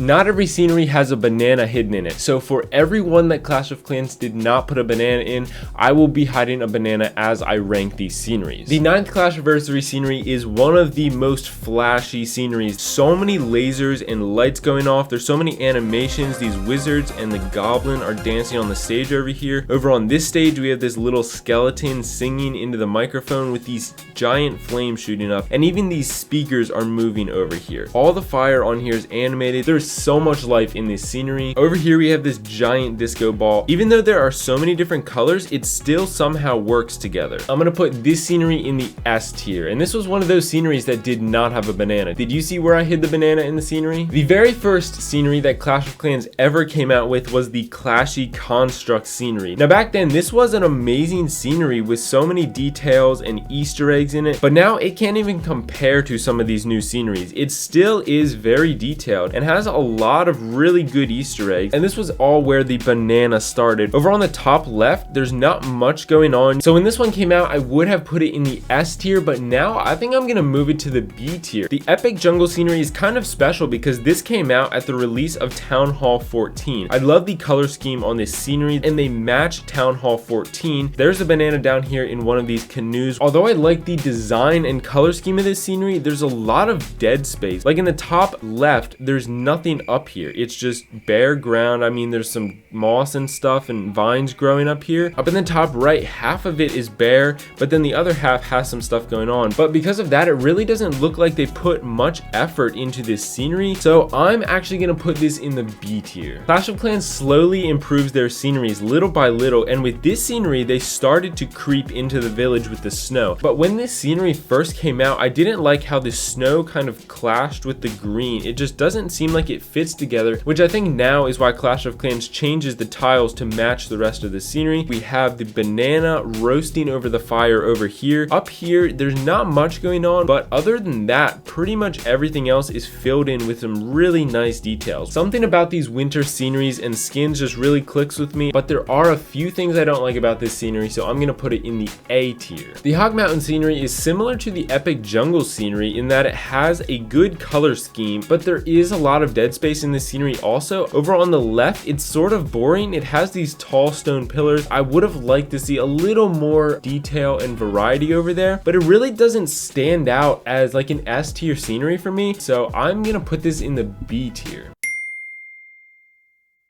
not every scenery has a banana hidden in it. So for every one that Clash of Clans did not put a banana in, I will be hiding a banana as I rank these sceneries. The 9th Clashiversary scenery is one of the most flashy sceneries. So many lasers and lights going off. There's so many animations. These wizards and the goblin are dancing on the stage over here. Over on this stage, we have this little skeleton singing into the microphone with these giant flames shooting up, and even these speakers are moving over here. All the fire on here is animated. There's so much life in this scenery. Over here, we have this giant disco ball. Even though there are so many different colors, it still somehow works together. I'm gonna put this scenery in the S tier, and this was one of those sceneries that did not have a banana. Did you see where I hid the banana in the scenery? The very first scenery that Clash of Clans ever came out with was the Clashy construct scenery. Now back then, this was an amazing scenery with so many details and Easter eggs in it, but now it can't even compare to some of these new sceneries. It still is very detailed and has a lot of really good Easter eggs, and this was all where the banana started. Over on the top left, there's not much going on. So when this one came out, I would have put it in the S tier, but now I think I'm gonna move it to the B tier. The epic jungle scenery is kind of special because this came out at the release of Town Hall 14. I love the color scheme on this scenery, and they match Town Hall 14. There's a banana down here in one of these canoes. Although I like the design and color scheme of this scenery, there's a lot of dead space. Like in the top left, there's nothing up here. It's just bare ground. I mean, there's some moss and stuff and vines growing up here. Up in the top right, half of it is bare, but then the other half has some stuff going on. But because of that, it really doesn't look like they put much effort into this scenery. So I'm actually gonna put this in the B tier. Clash of Clans slowly improves their sceneries little by little, and with this scenery, they started to creep into the village with the snow. But when this scenery first came out, I didn't like how the snow kind of clashed with the green. It just doesn't seem like it fits together, which I think now is why Clash of Clans changes the tiles to match the rest of the scenery. We have the banana roasting over the fire over here. Up here, there's not much going on, but other than that, pretty much everything else is filled in with some really nice details. Something about these winter sceneries and skins just really clicks with me, but there are a few things I don't like about this scenery, so I'm gonna put it in the A tier. The Hog Mountain scenery is similar to the epic jungle scenery in that it has a good color scheme, but there is a lot of dead space in this scenery also. Over on the left, it's sort of boring. It has these tall stone pillars. I would have liked to see a little more detail and variety over there, but it really doesn't stand out as like an S tier scenery for me, so I'm gonna put this in the B tier.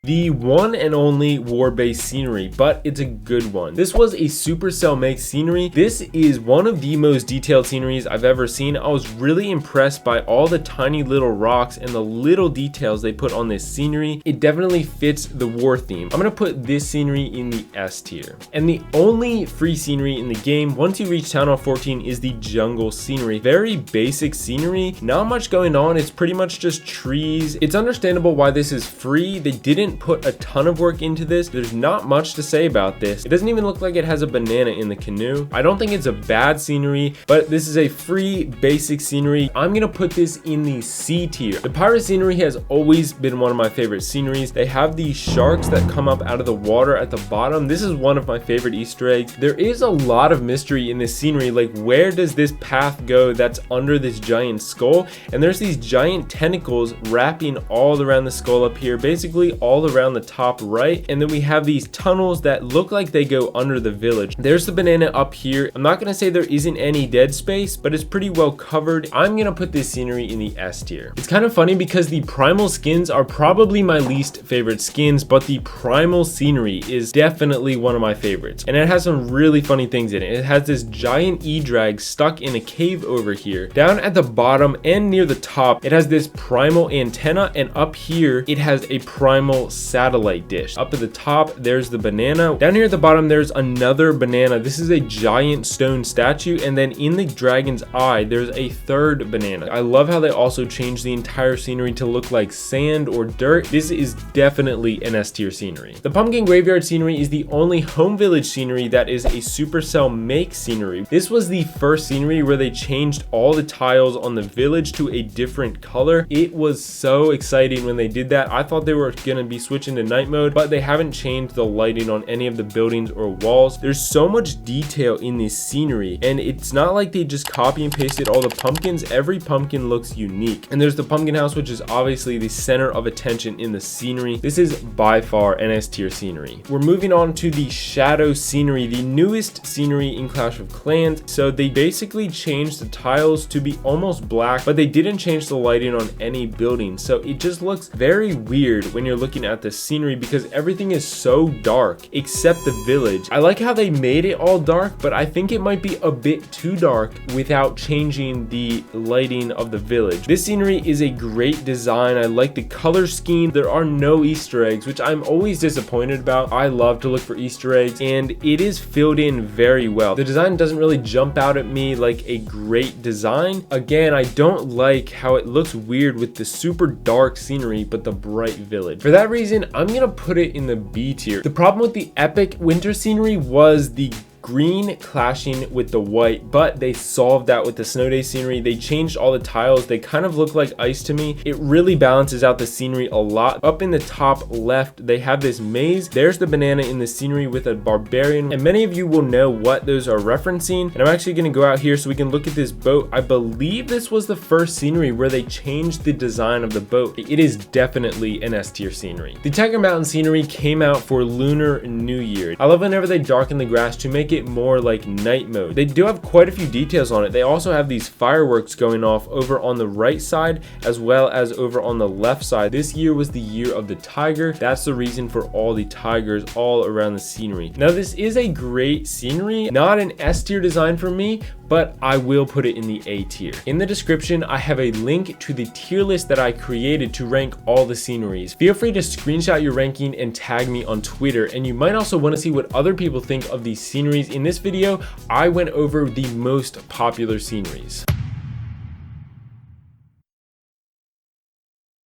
The one and only war-based scenery, but it's a good one. This was a Supercell make scenery. This is one of the most detailed sceneries I've ever seen. I was really impressed by all the tiny little rocks and the little details they put on this scenery. It definitely fits the war theme. I'm gonna put this scenery in the S tier. And the only free scenery in the game, once you reach Town Hall 14, is the jungle scenery. Very basic scenery, not much going on. It's pretty much just trees. It's understandable why this is free. They didn't put a ton of work into this. There's not much to say about this. It doesn't even look like it has a banana in the canoe. I don't think it's a bad scenery, but this is a free basic scenery. I'm gonna put this in the C tier. The pirate scenery has always been one of my favorite sceneries. They have these sharks that come up out of the water at the bottom. This is one of my favorite Easter eggs. There is a lot of mystery in this scenery, like where does this path go that's under this giant skull? And there's these giant tentacles wrapping all around the skull up here, basically all around the top right, and then we have these tunnels that look like they go under the village. There's the banana up here. I'm not gonna say there isn't any dead space, but it's pretty well covered. I'm gonna put this scenery in the S tier. It's kind of funny because the Primal skins are probably my least favorite skins, but the Primal scenery is definitely one of my favorites, and it has some really funny things in it. It has this giant E-drag stuck in a cave over here. Down at the bottom and near the top, it has this Primal antenna, and up here it has a Primal satellite dish. Up at the top, there's the banana. Down here at the bottom, there's another banana. This is a giant stone statue, and then in the dragon's eye, there's a third banana. I love how they also changed the entire scenery to look like sand or dirt. This is definitely an S tier scenery. The pumpkin graveyard scenery is the only home village scenery that is a Supercell make scenery. This was the first scenery where they changed all the tiles on the village to a different color. It was so exciting when they did that. I thought they were gonna be we switch into night mode, but they haven't changed the lighting on any of the buildings or walls. There's so much detail in this scenery, and it's not like they just copy and pasted all the pumpkins. Every pumpkin looks unique. And there's the pumpkin house, which is obviously the center of attention in the scenery. This is by far an S tier scenery. We're moving on to the shadow scenery, the newest scenery in Clash of Clans. So they basically changed the tiles to be almost black, but they didn't change the lighting on any building. So it just looks very weird when you're looking at the scenery because everything is so dark except the village. I like how they made it all dark, but I think it might be a bit too dark without changing the lighting of the village. This scenery is a great design. I like the color scheme. There are no Easter eggs, which I'm always disappointed about. I love to look for Easter eggs, and it is filled in very well. The design doesn't really jump out at me like a great design. Again, I don't like how it looks weird with the super dark scenery but the bright village. For that reason, I'm gonna put it in the B tier. The problem with the epic winter scenery was the green clashing with the white, but they solved that with the snow day scenery. They changed all the tiles. They kind of look like ice to me. It really balances out the scenery a lot. Up in the top left, they have this maze. There's the banana in the scenery with a barbarian, and many of you will know what those are referencing. And I'm actually going to go out here so we can look at this boat. I believe this was the first scenery where they changed the design of the boat. It is definitely an S tier scenery. The Tiger Mountain scenery came out for Lunar New Year. I love whenever they darken the grass to make it more like night mode. They do have quite a few details on it. They also have these fireworks going off over on the right side as well as over on the left side. This year was the year of the tiger. That's the reason for all the tigers all around the scenery. Now this is a great scenery, not an S tier design for me, but I will put it in the A tier. In the description, I have a link to the tier list that I created to rank all the sceneries. Feel free to screenshot your ranking and tag me on Twitter, and you might also want to see what other people think of these sceneries. In this video, I went over the most popular sceneries.